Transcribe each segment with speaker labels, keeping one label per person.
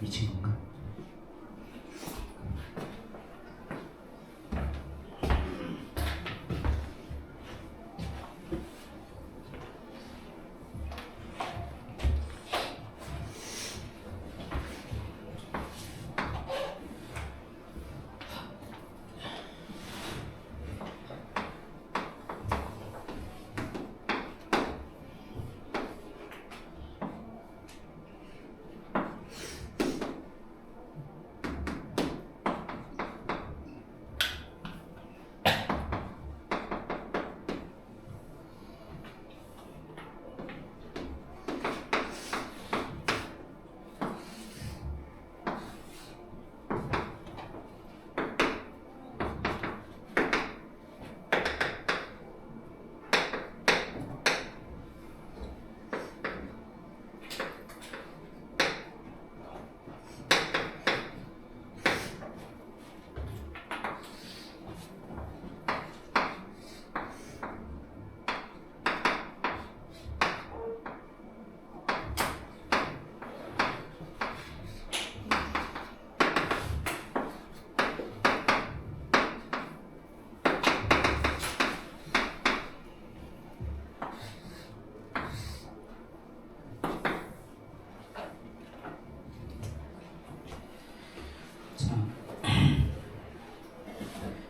Speaker 1: 미친 건가?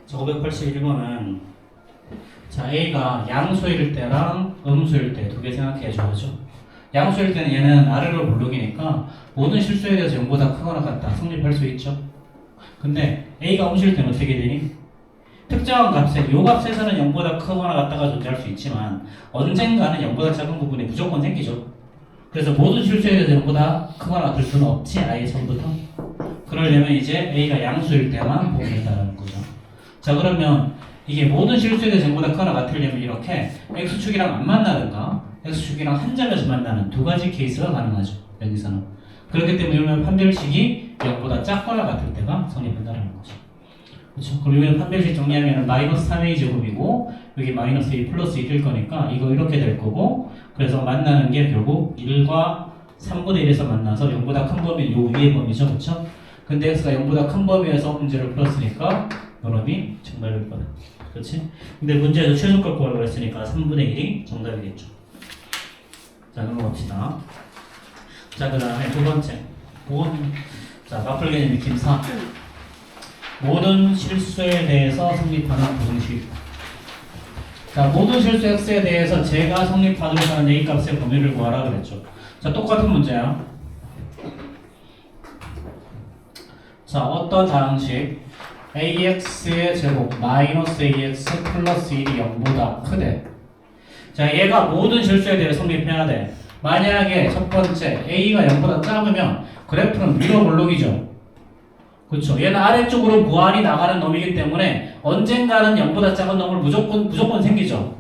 Speaker 1: 자, 581번은 자, A가 양수일 때랑 음수일 때 두 개 생각해 줘야죠. 양수일 때는 얘는 아래로 볼록이니까 모든 실수에 대해서 0보다 크거나 같다 성립할 수 있죠. 근데 A가 음수일 때는 어떻게 되니? 특정한 값에 요 값에서는 0보다 크거나 같다가 존재할 수 있지만 언젠가는 0보다 작은 부분이 무조건 생기죠. 그래서 모든 실수에 대해서 0보다 크거나 같을 수는 없지, 아예 처음부터. 그러려면 이제 A가 양수일 때만 보면 된다는 거죠. 자, 그러면 이게 모든 실수에 대해서 0보다 크거나 같으려면 이렇게 X축이랑 안 만나든가 X축이랑 한 점에서 만나는 두 가지 케이스가 가능하죠. 여기서는. 그렇기 때문에 이러면 판별식이 0보다 작거나 같을 때가 성립한다는 거죠. 그렇죠? 그럼 여기는 판별식 정리하면 마이너스 3a 제곱이고 여기 마이너스 2 플러스 2일 거니까 이거 이렇게 될 거고, 그래서 만나는 게 결국 1과 3분의 1에서 만나서 0보다 큰 범위, 요 위의 범위죠. 그렇죠? 근데 x가 0보다 큰 범위에서 문제를 풀었으니까 요놈이 정답일 거다. 그렇지? 근데 문제에서 최소값 구하라고 했으니까 3분의 1이 정답이겠죠. 자, 넘어갑시다. 자, 그 다음에 두 번째. 자, 맞풀 개념 익힘 4. 모든 실수에 대해서 성립하는 부등식. 자, 모든 실수 x에 대해서 제가 성립하도록 하는 a 값의 범위를 구하라 그랬죠. 자, 똑같은 문제야. 자, 어떤 다항식 ax의 제곱 마이너스 ax 플러스 1이 0보다 크대. 자, 얘가 모든 실수에 대해 성립해야 돼. 만약에 첫 번째 a가 0보다 작으면 그래프는 위로 볼록이죠. 그렇죠. 얘는 아래쪽으로 무한히 나가는 놈이기 때문에 언젠가는 0보다 작은 놈을 무조건 생기죠.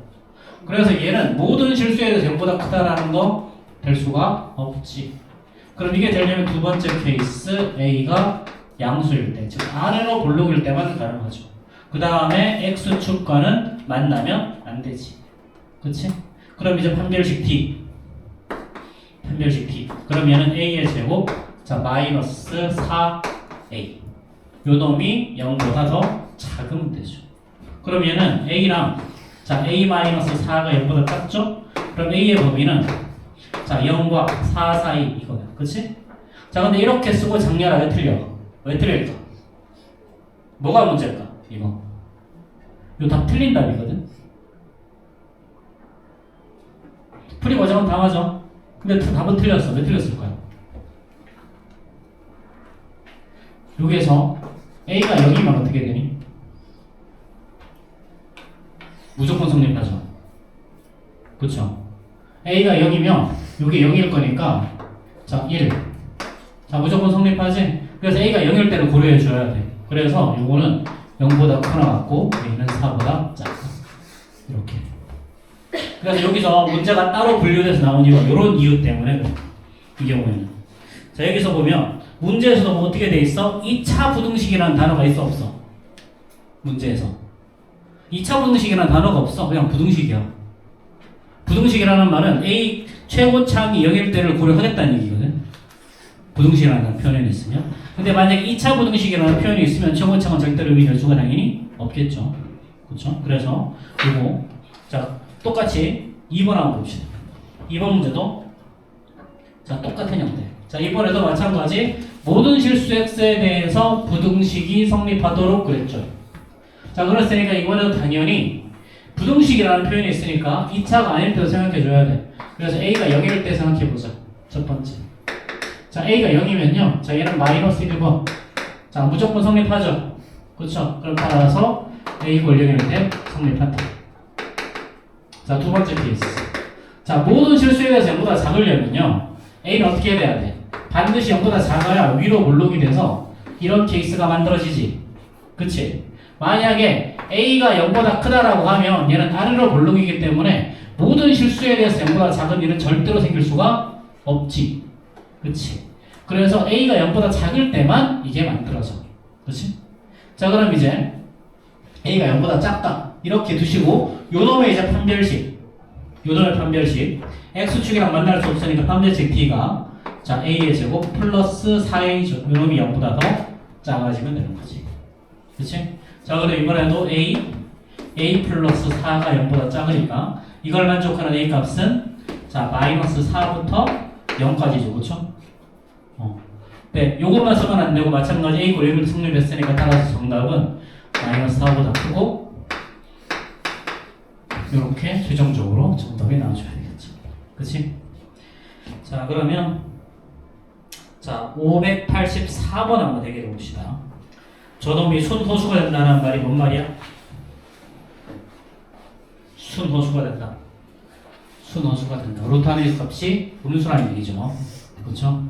Speaker 1: 그래서 얘는 모든 실수에 대해서 0보다 크다라는 거 될 수가 없지. 그럼 이게 되려면 두 번째 케이스 a가 양수일 때, 즉 아래로 볼록일 때만 가능하죠. 그 다음에 x축과는 만나면 안 되지. 그치? 그럼 이제 판별식 D. 판별식 D. 그럼 얘는 a의 제곱, 자, 마이너스 4a. 요 놈이 0보다 더 작으면 되죠. 그럼 얘는 a랑, 자, a-4가 0보다 작죠? 그럼 a의 범위는, 자, 0과 4 사이 이거야. 그치? 자, 근데 이렇게 쓰고 장렬하 왜 틀려? 왜 틀릴까? 뭐가 문제일까? 이거. 이거 다 틀린 답이거든? 풀이 과정은 다 맞아. 근데 답은 틀렸어. 왜 틀렸을까요? 여기에서 a가 0이면 어떻게 되니? 무조건 성립하죠. 그쵸? a가 0이면 여기 0일 거니까, 자, 1. 자, 무조건 성립하지? 그래서 a가 0일 때는 고려해 줘야 돼. 그래서 요거는 0보다 크나 같고 a는 4보다 작다. 이렇게. 그래서 여기서 문제가 따로 분류돼서 나온 이유가 이런 이유 때문에 그래. 이 경우에는. 자, 여기서 보면 문제에서도 뭐 어떻게 돼 있어? 2차 부등식이라는 단어가 있어 없어? 문제에서 2차 부등식이라는 단어가 없어. 그냥 부등식이야. 부등식이라는 말은 a 최고차항이 0일 때를 고려하겠다는 얘기거든. 부등식이라는 표현이 있으면. 근데 만약에 2차 부등식이라는 표현이 있으면 최고차원 절대로 의미될 수가 당연히 없겠죠. 그렇죠? 그래서 이거 자 똑같이 2번 한번 봅시다. 2번 문제도 자 똑같은 형태. 자 이번에도 마찬가지 모든 실수 x에 대해서 부등식이 성립하도록 그랬죠. 자 그랬으니까 이번에도 당연히 부등식이라는 표현이 있으니까 2차가 아닐 때도 생각해줘야 돼. 그래서 a가 0일 때 생각해보자. 첫 번째. 자 a가 0이면요. 자 얘는 마이너스 1번. 자 무조건 성립하죠. 그렇죠? 그럼 따라서 a 꼴 0일 때 성립한다. 자 두 번째 케이스. 자 모든 실수에 대해서 0보다 작으려면요. a는 어떻게 해야 돼? 반드시 0보다 작아야 위로 몰록이 돼서 이런 케이스가 만들어지지. 그치? 만약에 a가 0보다 크다라고 하면 얘는 아래로 몰록이기 때문에 모든 실수에 대해서 0보다 작은 일은 절대로 생길 수가 없지. 그치? 그래서 a가 0보다 작을 때만 이게 만들어져. 그치? 자 그럼 이제 a가 0보다 작다 이렇게 두시고 요놈의 이제 판별식 요놈의 판별식 x축이랑 만날 수 없으니까 판별식 t가 자 a의 제곱 플러스 4a죠. 요놈이 0보다 더 작아지면 되는 거지. 그치? 자 그럼 이번에도 a 플러스 4가 0보다 작으니까 이걸 만족하는 a 값은 자 마이너스 4부터 0까지죠. 그쵸? 네, 요것만 쓰면 안 되고 마찬가지 a 꼴 1을 성립했으니까 따라서 정답은 마이너스 4보다 크고 이렇게 최종적으로 정답이 나와줘야 되겠죠. 그치? 자 그러면 자 584번 한번 대결해 봅시다. 저놈이 순호수가 된다는 말이 뭔 말이야? 순호수가 된다. 순호수가 된다. 루트 안의 값이 음수라는 얘기죠. 그렇죠?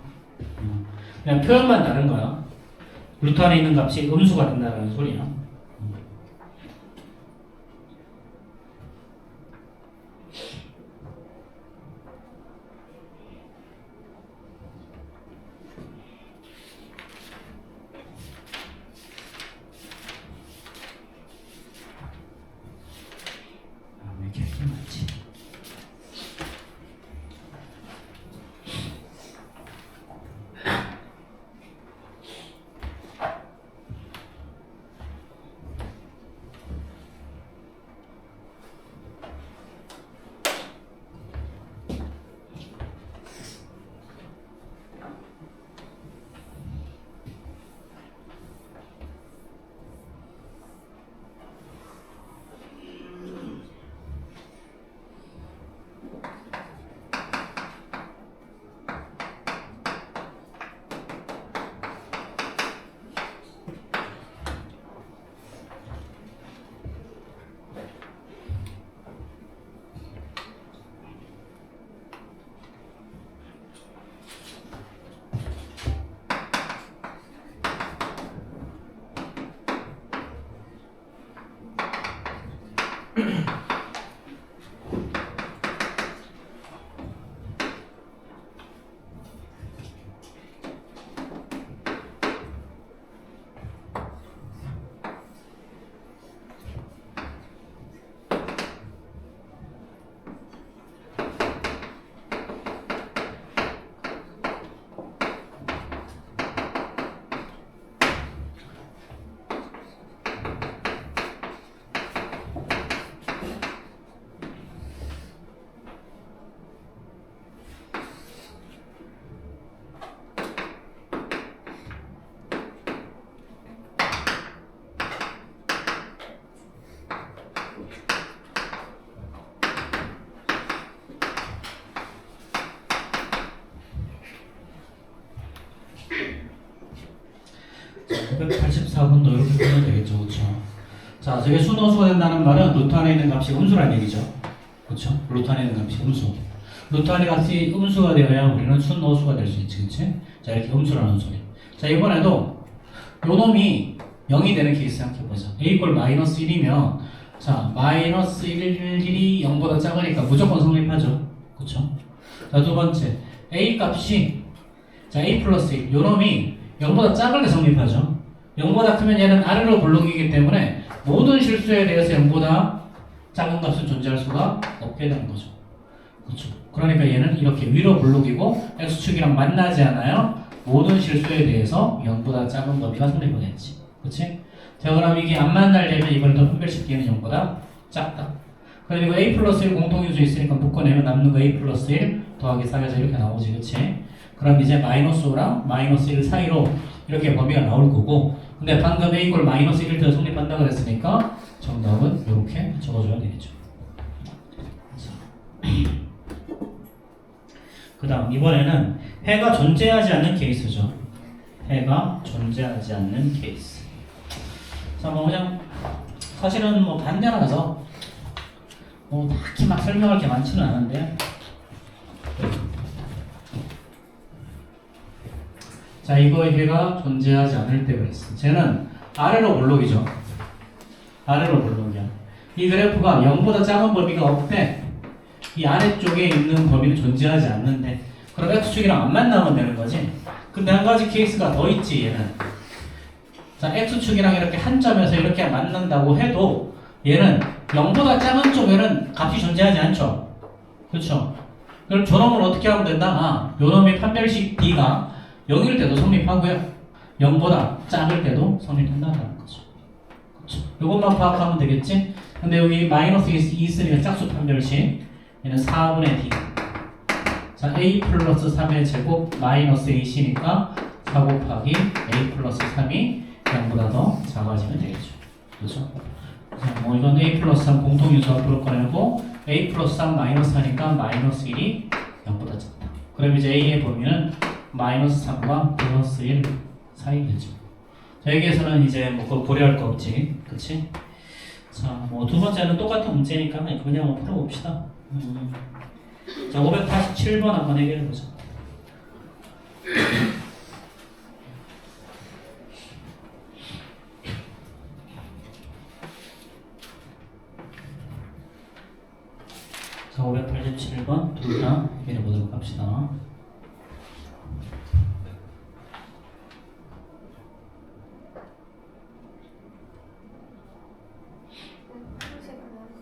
Speaker 1: 그냥 표현만 다른 거야. 루트 안에 있는 값이 음수가 된다는 소리야. 왜 이렇게 많지? 자, 984번도 이렇게 보면 되겠죠. 그렇죠? 자, 저게 순호수가 된다는 말은 루트 안에 있는 값이 음수라는 얘기죠. 그렇죠? 루트 안에 있는 값이 음수. 루트 안에 값이 음수가 되어야 우리는 순호수가 될 수 있지. 그치? 자, 이렇게 음수라는 소리. 자, 이번에도 요 놈이 0이 되는 케이스 생각해보자. a 꼴 마이너스 1이면 자, 마이너스 1이 0보다 작으니까 무조건 성립하죠. 그쵸? 자, 두 번째. a 값이 자, a 플러스 1. 요 놈이 0보다 작을 때 성립하죠. 0보다 크면 얘는 아래로 블록이기 때문에 모든 실수에 대해서 0보다 작은 값은 존재할 수가 없게 되는 거죠. 그렇죠. 그러니까 얘는 이렇게 위로 블록이고 x축이랑 만나지 않아요. 모든 실수에 대해서 0보다 작은 범위가 성립되겠지. 그치? 자, 그럼 이게 안 만나려면 이걸 더 분별시키는 0보다 작다. 그리고 a 플러스 1 공통유수 있으니까 묶어내면 남는 거 a 플러스 1 더하기 4에서 이렇게 나오지. 그치? 그럼 이제 마이너스 5랑 마이너스 1 사이로 이렇게 범위가 나올 거고, 근데 방금 a 이꼴 마이너스 1을 더 성립한다 그랬으니까 정답은 이렇게 적어줘야 되겠죠. 그 다음 이번에는 해가 존재하지 않는 케이스죠. 해가 존재하지 않는 케이스. 자, 뭐 그냥 사실은 뭐 반대라서 뭐 딱히 막 설명할 게 많지는 않은데, 자, 이거 해가 존재하지 않을 때 그랬어. 쟤는 아래로 볼록이죠. 아래로 볼록이야. 이 그래프가 0보다 작은 범위가 없대. 이 아래쪽에 있는 범위는 존재하지 않는데, 그럼 x축이랑 안 만나면 되는 거지. 근데 한 가지 케이스가 더 있지, 얘는. 자, x축이랑 이렇게 한 점에서 이렇게 만난다고 해도 얘는 0보다 작은 쪽에는 값이 존재하지 않죠. 그렇죠? 그럼 저놈을 어떻게 하면 된다? 아, 요놈의 판별식 D가 0일 때도 성립하고요. 0보다 작을 때도 성립한다는 거죠. 그렇죠? 요것만 파악하면 되겠지? 근데 여기 마이너스 2 있으니까 짝수 판별식. 얘는 4분의 D. 자, a 플러스 3의 제곱 마이너스 a시니까 4 곱하기 a 플러스 3이 0보다 더 작아지면 되겠죠. 그렇죠? 자, 뭐 이건 a 플러스 3 공통유수 앞으로 꺼내고 a 플러스 3 마이너스 하니까 마이너스 1이 0보다 작다. 그럼 이제 a의 범위는 마이너스 3과 플러스 1 사이 되죠. 자, 여기에서는 이제 뭐 그거 고려할 거 없지. 그치? 자, 뭐 두 번째는 똑같은 문제니까 그냥 뭐 풀어봅시다. 자, 587번 한번 해결해보자. 자, 587번 둘 다 해결해보도록 합시다.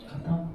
Speaker 1: 갔다.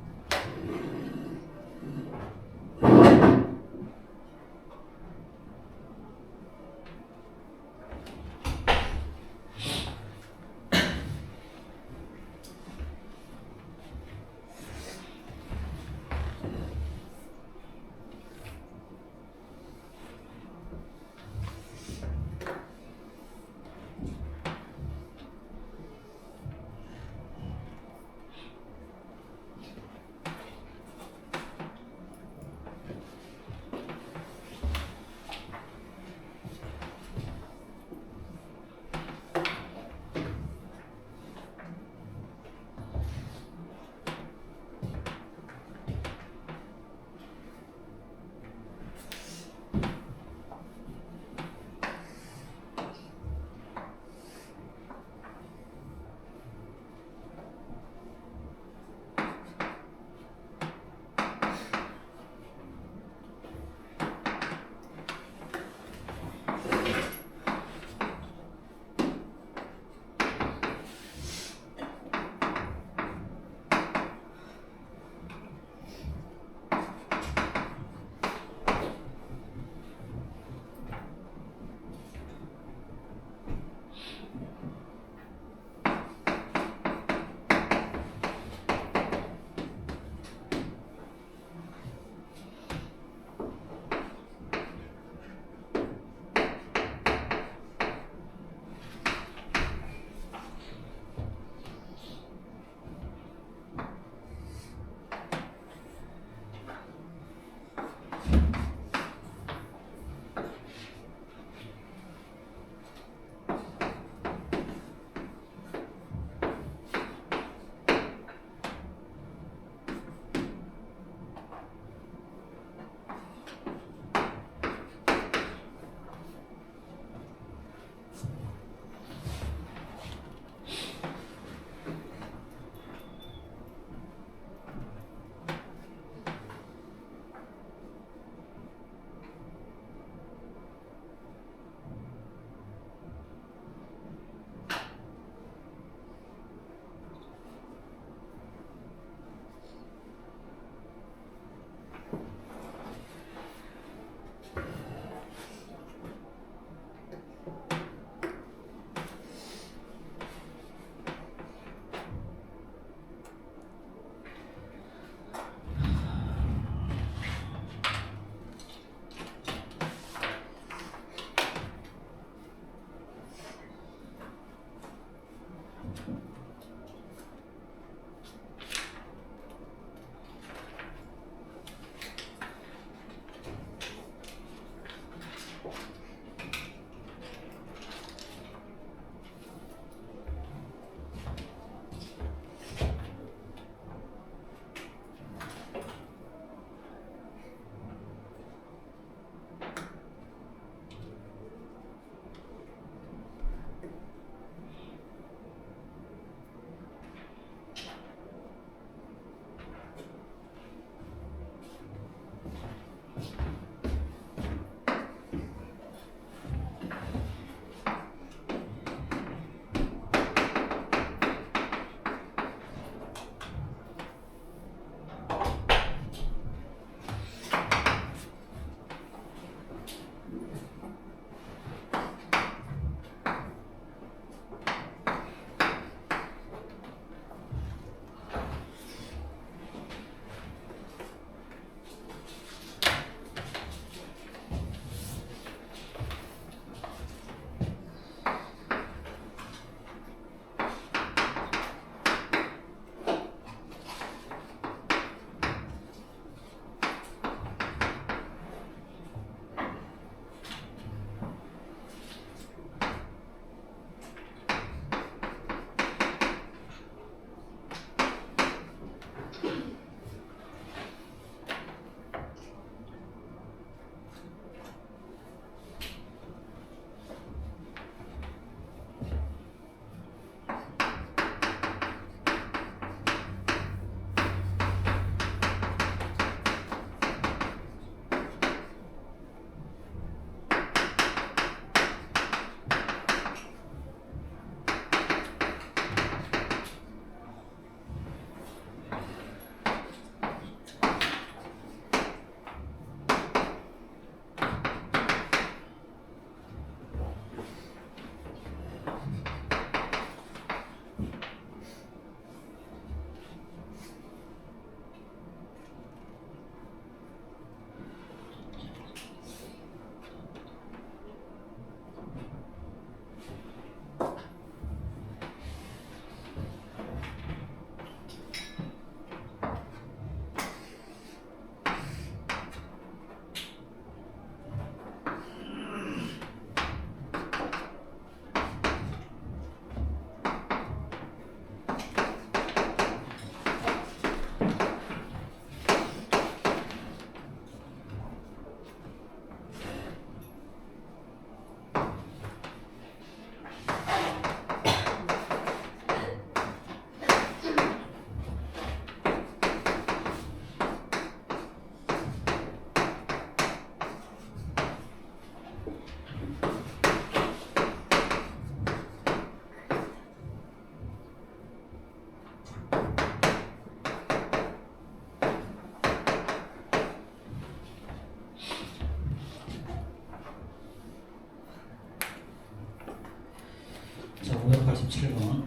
Speaker 1: 17번.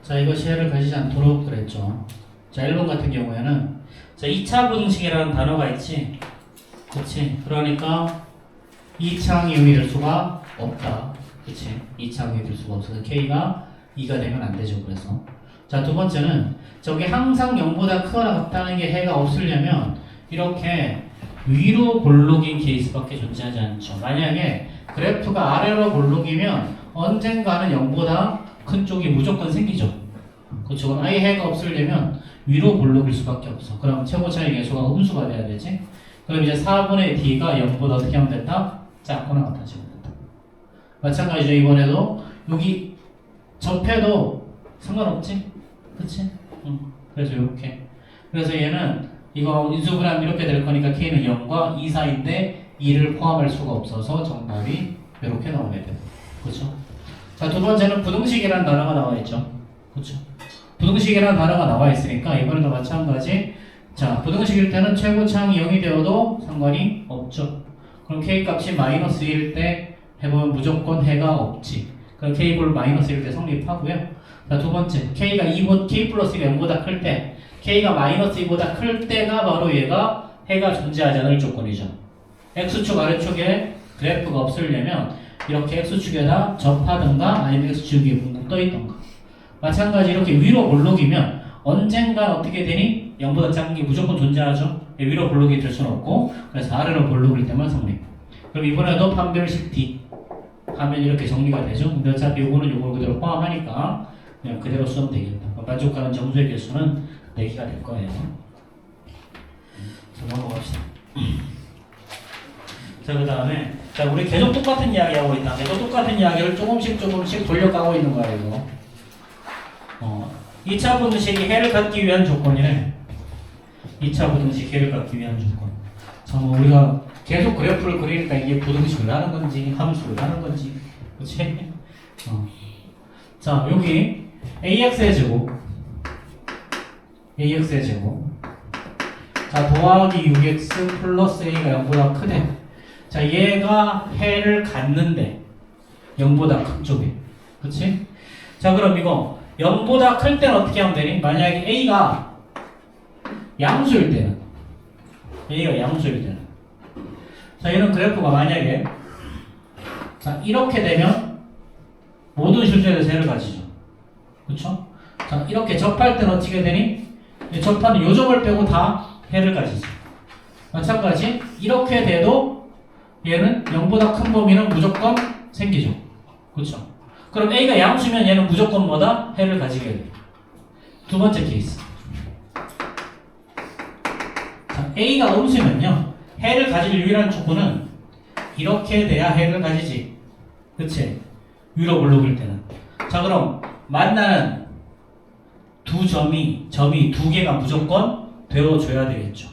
Speaker 1: 자, 이것이 해를 가지지 않도록 그랬죠. 자, 1번 같은 경우에는 자, 2차 부등식이라는 단어가 있지. 그치? 그러니까 2차항이 0이 될 수가 없다. 그치? 2차항이 될 수가 없어서 K가 2가 되면 안 되죠. 그래서. 자, 두 번째는 저게 항상 0보다 크거나 같다는 게 해가 없으려면 이렇게 위로 볼록인 케이스밖에 존재하지 않죠. 만약에 그래프가 아래로 볼록이면 언젠가는 0보다 큰 쪽이 무조건 생기죠. 그렇죠. 아예 해가 없으려면 위로 볼록일 수밖에 없어. 그럼 최고 차이 계수가 음수가 돼야 되지. 그럼 이제 4분의 d가 0보다 어떻게 하면 된다? 작거나 같아지면 된다. 마찬가지죠. 이번에도 여기 접해도 상관없지? 그치? 그래서 이렇게. 그래서 얘는 이거 인수분해하면 이렇게 될 거니까 K는 0과 2 사이인데 2를 포함할 수가 없어서 정답이 이렇게 나오게 돼요. 그렇죠? 자, 두 번째는 부등식이라는 단어가 나와 있죠. 그렇죠? 부등식이라는 단어가 나와 있으니까 이번에도 마찬가지. 자, 부등식일 때는 최고차항이 0이 되어도 상관이 없죠. 그럼 K 값이 마이너스 1일 때 해보면 무조건 해가 없지. 그럼 K 볼 마이너스 1일 때 성립하고요. 자, 두 번째, K가 2보, K 플러스 1이 0보다 클 때, K가 마이너스 2보다 클 때가 바로 얘가 해가 존재하지 않을 조건이죠. X축 아래쪽에 그래프가 없으려면 이렇게 X축에다 접하든가 아니면 X축이 붕붕 떠있던가. 마찬가지 이렇게 위로 볼록이면 언젠가 어떻게 되니? 0보다 작은 게 무조건 존재하죠. 위로 볼록이 될 수는 없고 그래서 아래로 볼록일 때만 성립. 그럼 이번에도 판별식 D 하면 이렇게 정리가 되죠. 근데 어차피 요거는 요걸 그대로 포함하니까 그냥 그대로 쓰면 되겠다. 만족하는 점수의 개수는 4개가 될 거예요. 자, 넘어갑시다. 자, 그 다음에 자, 우리 계속 똑같은 이야기 하고 있다. 계속 똑같은 이야기를 조금씩 돌려가고 있는 거야 이거. 2차 부등식이 해를 갖기 위한 조건이래. 2차 부등식 해를 갖기 위한 조건. 자, 뭐 우리가 계속 그래프를 그리니까 이게 부등식을 하는 건지 함수를 하는 건지, 그렇지? 자, 여기 AX의 제곱, AX의 제곱. 자, 더하기 6X 플러스 A가 0보다 크대. 자, 얘가 해를 갖는데 0보다 큰 쪽에, 그렇지? 자, 그럼 이거 0보다 클 때는 어떻게 하면 되니? 만약에 A가 양수일 때는, A가 양수일 때는. 자, 이런 그래프가 만약에 자, 이렇게 되면 모든 실수에 대해서 해를 가지죠. 그쵸? 자, 이렇게 접할 때는 어떻게 되니? 접하는 요점을 빼고 다 해를 가지죠. 마찬가지 이렇게 돼도 얘는 0보다 큰 범위는 무조건 생기죠. 그쵸? 그럼 A가 양수면 얘는 무조건 뭐다? 해를 가지게 돼요. 두 번째 케이스. 자, A가 음수면요. 해를 가질 유일한 조건은 이렇게 돼야 해를 가지지. 그치? 위로 볼록일 때는. 자, 그럼 만나는 두 점이 두 개가 무조건 되어줘야 되겠죠.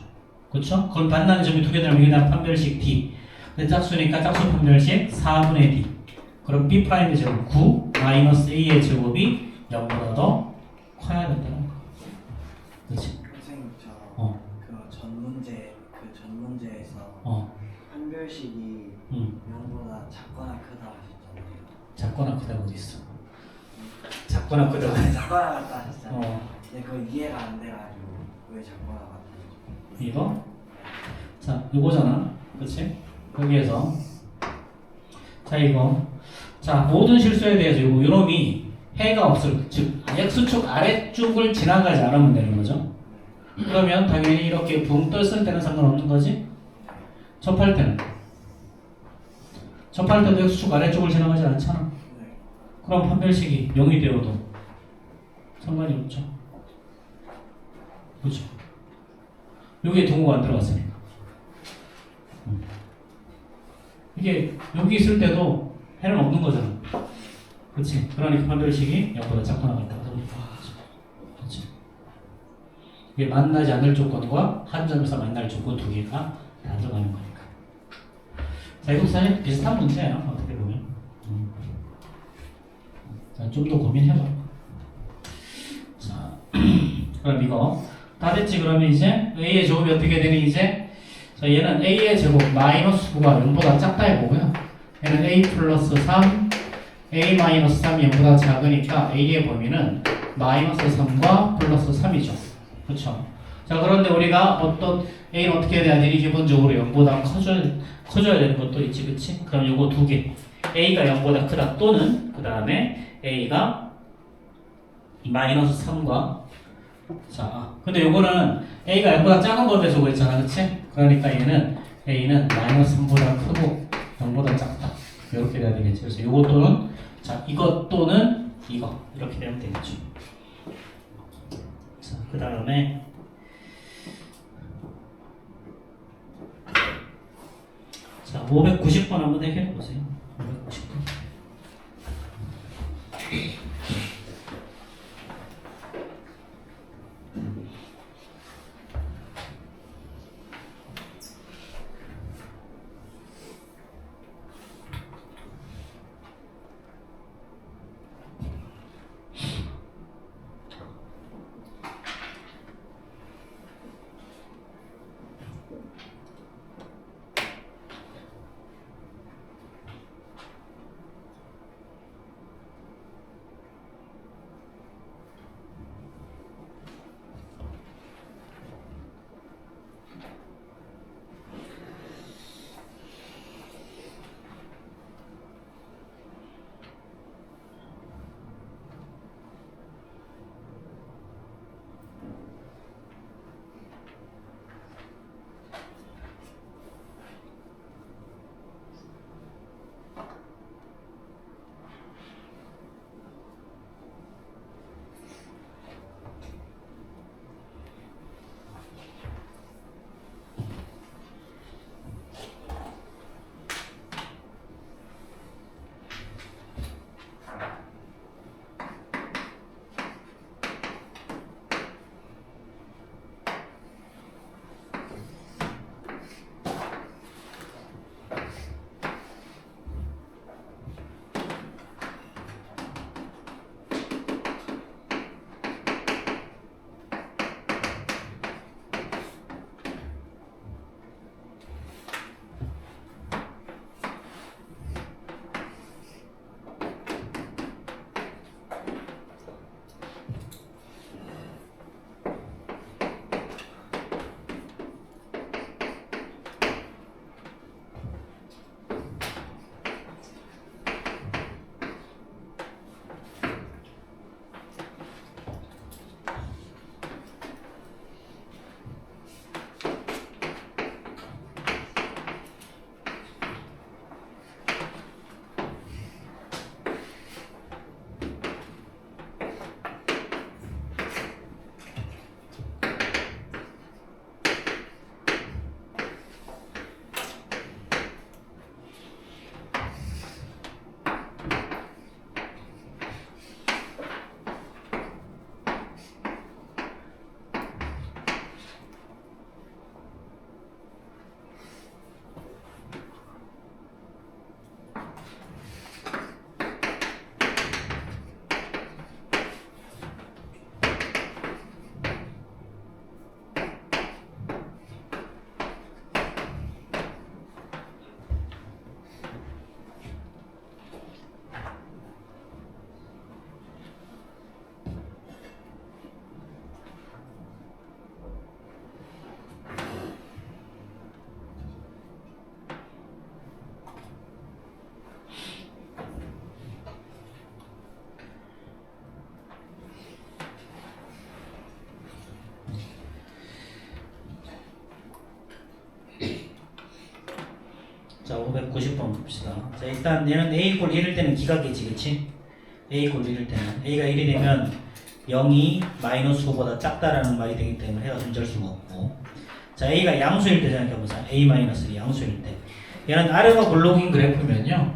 Speaker 1: 그쵸? 그럼 만나는 점이 두 개 되면 여기다 판별식 D. 근데 짝수니까 짝수 판별식 4분의 D. 그럼 B'의 제곱 9 마이너스 A의 제곱이 0보다 더 커야 된다는 거. 그치?
Speaker 2: 선생님 전 문제에서 판별식이 0보다 작거나 크다 하셨잖아요.
Speaker 1: 작거나 크다고 어디 있어? 작거나 크다고.
Speaker 2: 작거나 같다 하셨잖아요. 근데 그거 이해가 안 돼가지고 왜 작거나 같다?
Speaker 1: 이거? 자, 이거잖아. 그치? 여기에서 자, 이거 자, 모든 실수에 대해서 요놈이 해가 없을, 즉 X축 아래쪽을 지나가지 않으면 되는 거죠. 그러면 당연히 이렇게 붕 떴을 때는 상관없는 거지. 접할 때도 X축 아래쪽을 지나가지 않잖아. 그럼 판별식이 0이 되어도 상관이 없죠. 그렇죠. 여기에 동호가 안 들어갔으니까. 이게 여기 있을 때도 해는 없는 거잖아. 그렇지. 그러니까 판별식이 0보다 작거나 같다. 그렇지. 이게 만나지 않을 조건과 한 점에서 만날 조건 두 개가 다 들어가는 거니까. 자, 이거 사실 비슷한 문제예요. 어떻게 보면. 자, 좀 더 고민해봐. 자, 그럼 이거 다 됐지? 그러면 이제 A의 제곱이 어떻게 되니 이제? 자, 얘는 A의 제곱 마이너스 9가 0보다 작다 해보고요. 얘는 A 플러스 3 a-3이 0보다 작으니까 a의 범위는 -3과 플러스 3이죠. 그쵸? 자, 그런데 우리가 어떤 a는 어떻게 해야 되니? 기본적으로 0보다 커져야 되는 것도 있지, 그치? 그럼 요거 두 개. a가 0보다 크다 또는 그 다음에 a가 -3과 자, 근데 요거는 a가 0보다 작은 걸 배서 그랬잖아, 그치? 그러니까 a는 -3보다 크고 0보다 작다. 이렇게 돼야 되겠지. 그래서 요거 또는 자, 이것 또는 이거 이렇게 되면 되겠죠. 자, 그 다음에 자, 590번 한번 해결해 보세요. 590번. 자, 590번 봅시다. 자, 일단 얘는 a 이퀄 1일 때는 기각이지, 그치? a 이퀄 1일 때는 a가 1이 되면 0이 마이너스 5보다 작다라는 말이 되기 때문에 해가 존재할 수가 없고, 자, a가 양수일 때 생각해보자. a 마이너스 양수일 때 얘는 아래가 블록인 그래프면요,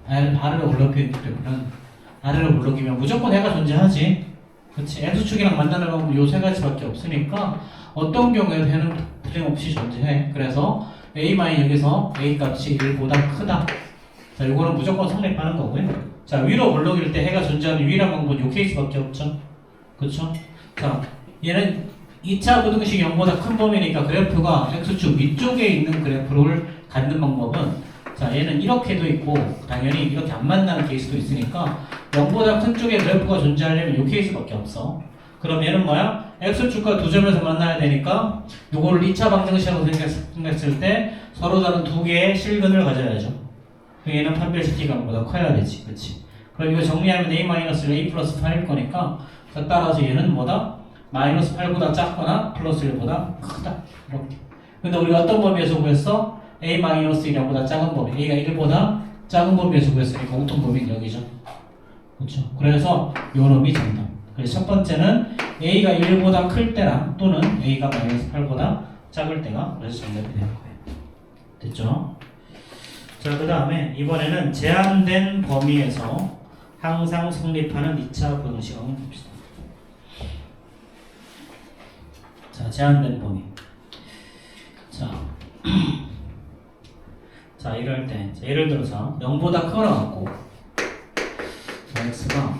Speaker 1: 아래가 블록인 그래프는 아래가 블록이면 무조건 해가 존재하지, 그치? x축이랑 만나는 방법은 요 세 가지밖에 없으니까 어떤 경우에도 해는 틀림없이 존재해. 그래서 a 여기서 a 값이 1보다 크다. 자, 이거는 무조건 성립하는 거고요. 자, 위로 블록일 때 해가 존재하는 유일한 방법은 요 케이스밖에 없죠. 그쵸? 자, 얘는 2차 부등식 0보다 큰 범위니까 그래프가 x축 위쪽에 있는 그래프를 갖는 방법은 자, 얘는 이렇게도 있고 당연히 이렇게 안 만나는 케이스도 있으니까 0보다 큰 쪽에 그래프가 존재하려면 이 케이스밖에 없어. 그럼 얘는 뭐야? x축과 두 점에서 만나야 되니까 요거를 2차 방정식으로 생각했을 때 서로 다른 두 개의 실근을 가져야죠. 얘는 판별식 기간보다 커야 되지. 그렇지? 그럼 이거 정리하면 a-를 a 플러스 8일 거니까 따라서 얘는 뭐다? 마이너스 8보다 작거나 플러스 1보다 크다. 이렇게. 근데 우리가 어떤 범위에서 구했어? a-1보다 작은 범위. a가 1보다 작은 범위에서 구했으니까 공통 범위는 여기죠. 그렇죠? 그래서 요 놈이 정답. 그래서 첫 번째는 a가 1보다 클 때랑 또는 a가 마이너스 8보다 작을 때가 그래서 정답이 되는 거예요. 됐죠? 자, 그 다음에 이번에는 제한된 범위에서 항상 성립하는 2차 방정식 한번 봅시다. 자, 제한된 범위. 자, 자 이럴 때, 자, 예를 들어서 0보다 크거나 같고, 자, x가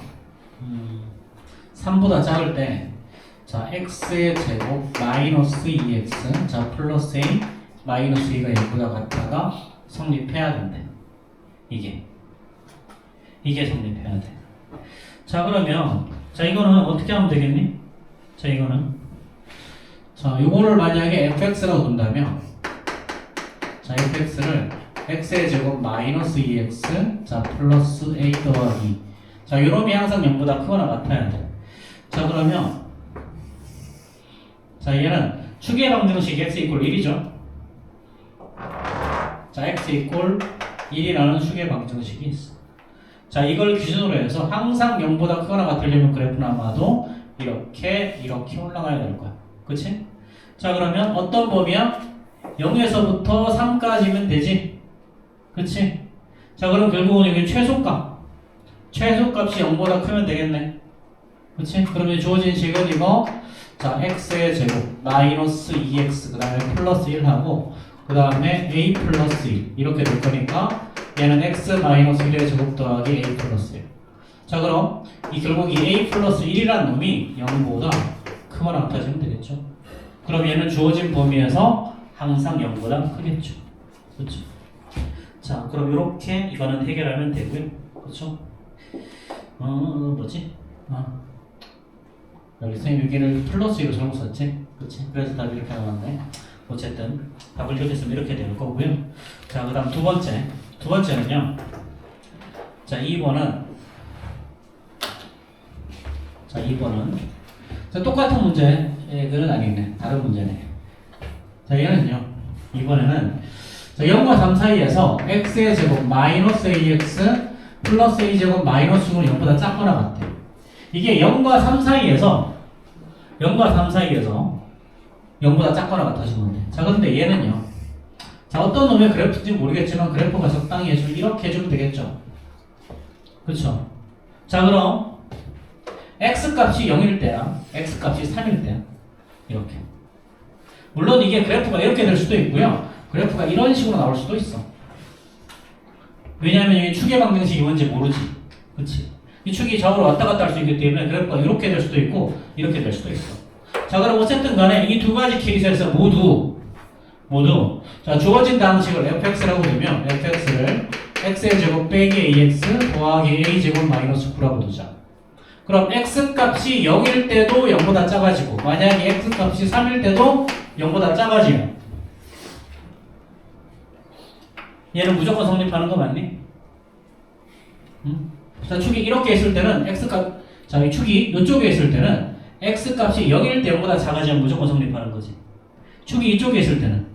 Speaker 1: 3보다 작을 때, 자, x의 제곱 마이너스 2x, 자, 플러스 a 마이너스 2가 0보다 같다가 성립해야 된대. 이게 성립해야 돼. 자, 그러면 자, 이거는 어떻게 하면 되겠니? 자, 이거는 자, 요거를 만약에 fx라고 둔다면, 자, fx를 x의 제곱 마이너스 2x, 자, 플러스 a 더하기, 자, 요놈이 항상 0보다 크거나 같아야 돼. 자, 그러면 자, 얘는 추계 방정식 x 이퀄 1이죠. 자, x 이퀄 1이라는 추계 방정식이 있어. 자, 이걸 기준으로 해서 항상 0보다 크거나 같으려면 그래프는 아마도 이렇게 올라가야 될 거야. 그치? 자, 그러면 어떤 범위야? 0에서부터 3까지면 되지? 그치? 자, 그럼 결국은 여기 최소값. 최소값이 0보다 크면 되겠네. 그치? 그러면 주어진 식은 이거, 자, x의 제곱, 마이너스 2x, 그 다음에 플러스 1하고, 그 다음에 a 플러스 1. 이렇게 될 거니까, 얘는 x 마이너스 1의 제곱 더하기 a 플러스 1. 자, 그럼, 결국 이 a 플러스 1이라는 놈이 0보다 크거나 같아지면 되겠죠? 그럼 얘는 주어진 범위에서 항상 0보다 크겠죠? 그렇죠? 자, 그럼 이렇게 이거는 해결하면 되고요. 그렇죠? 뭐지? 여기 선생님 여기를 플러스 1로 잘못 썼지? 그렇지? 그래서 답이 이렇게 나왔네. 어쨌든 답을 이렇게 쓰면 이렇게 될 거고요. 자, 그 다음 두 번째는요. 자, 2번은 자, 똑같은 문제는 아니네. 다른 문제네. 자, 얘는요. 이번에는 자, 0과 3 사이에서 x의 제곱 마이너스 ax 플러스 a 제곱 마이너스 6은 0보다 작거나 같대. 이게 0과 3 사이에서 0보다 작거나 같아지면 돼. 자, 그런데 얘는요. 자, 어떤 놈의 그래프인지 모르겠지만 그래프가 적당히 해주면 이렇게 해주면 되겠죠. 그쵸? 자, 그럼 x값이 0일 때랑 x값이 3일 때 이렇게. 물론 이게 그래프가 이렇게 될 수도 있고요. 그래프가 이런 식으로 나올 수도 있어. 왜냐하면 이 축의 방정식이 뭔지 모르지. 그치? 이 축이 좌우로 왔다 갔다 할 수 있기 때문에 그래프가 이렇게 될 수도 있고 이렇게 될 수도 있어. 자, 그럼 어쨌든 간에 이 두 가지 케이스에서 모두 자, 주어진 방식을 fx라고 두면 fx를 x의 제곱 빼기 ax 더하기 a 제곱 마이너스 9라고 두자. 그럼 x값이 0일 때도 0보다 작아지고 만약에 x값이 3일 때도 0보다 작아지면 얘는 무조건 성립하는 거 맞니? 응? 자, 축이 이렇게 있을 때는 x값, 자, 이 축이 이쪽에 있을 때는 x값이 0일 때 0보다 작아지면 무조건 성립하는 거지. 축이 이쪽에 있을 때는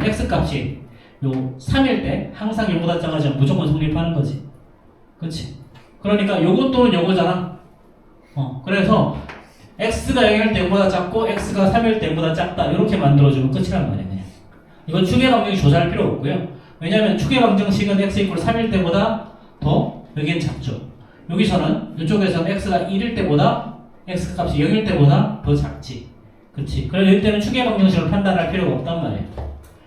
Speaker 1: x값이 요 3일 때 항상 0보다 작아지면 무조건 성립하는 거지. 그치? 그러니까 요것 또는 요거잖아. 그래서 x가 0일 때 0보다 작고 x가 3일 때 0보다 작다 이렇게 만들어주면 끝이란 말이야. 그냥. 이건 축의 방정식 조사할 필요 없고요. 왜냐하면 축의 방정식은 x 이퀄 3일 때보다 더 여기는 작죠. 여기서는 이쪽에서는 x가 1일 때보다 x 값이 0일 때보다 더 작지. 그치? 그래서 이때는 축의 방정식을 판단할 필요가 없단 말이에요.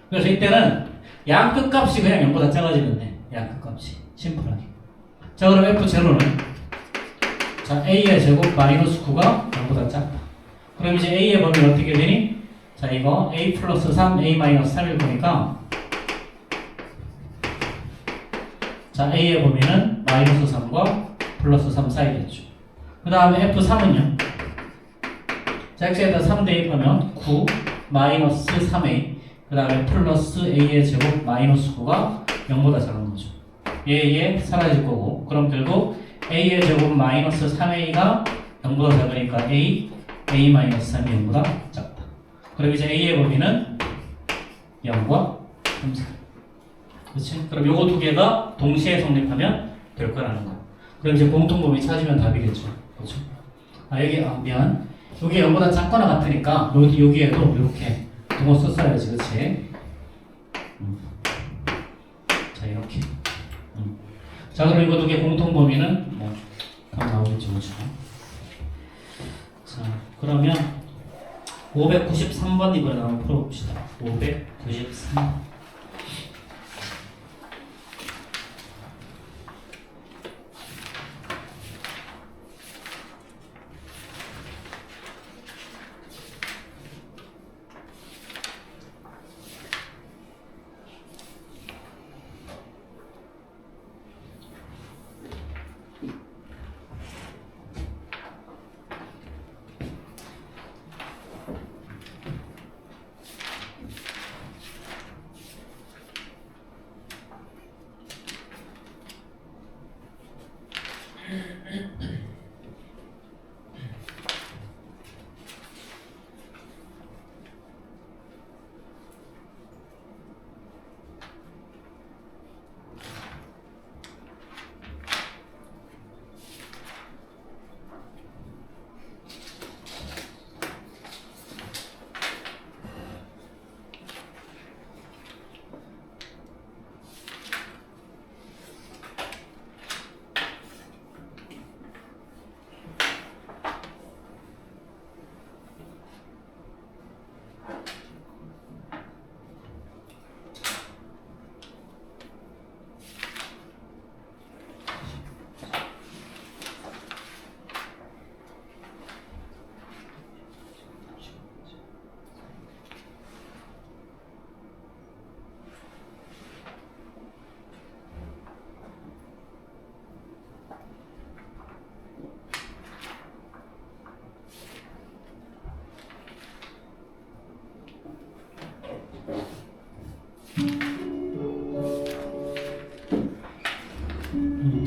Speaker 1: 그래서 이때는 양 끝값이 그냥 0보다 작아지면 돼. 양 끝값이 심플하게. 자, 그럼 f0는 자, a의 제곱 마이너스 9가 0보다 작다. 그럼 이제 a의 범위는 어떻게 되니? 자, 이거 a 플러스 3, a 마이너스 3일 거니까 자, A의 범위는 마이너스 3과 플러스 3 사이겠죠. 그 다음에 F3은요. 자, X에다 3 대입하면 9 마이너스 3A 그 다음에 플러스 A의 제곱 마이너스 9가 0보다 작은 거죠. 얘 사라질 거고 그럼 결국 A의 제곱 마이너스 3A가 0보다 작으니까 A 마이너스 3이 0보다 작다. 그럼 이제 A의 범위는 0과 3 사이. 그렇지? 그럼 요거 두 개가 동시에 성립하면 될 거라는 거. 그럼 이제 공통범위 찾으면 답이겠죠. 그렇죠? 미안. 여기 0보다 작거나 같으니까 여기에도 이렇게 동호 썼어야지, 그렇지? 자, 이렇게. 자, 그럼 이거 두 개 공통범위는 뭐 답 나오겠죠, 그렇죠? 자, 그러면 593번 이번에 한번 풀어봅시다. 593.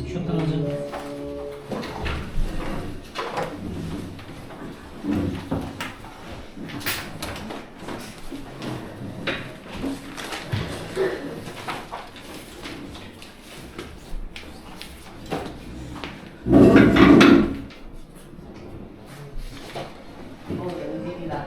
Speaker 1: 쉬었다 가자.
Speaker 3: 연습이다.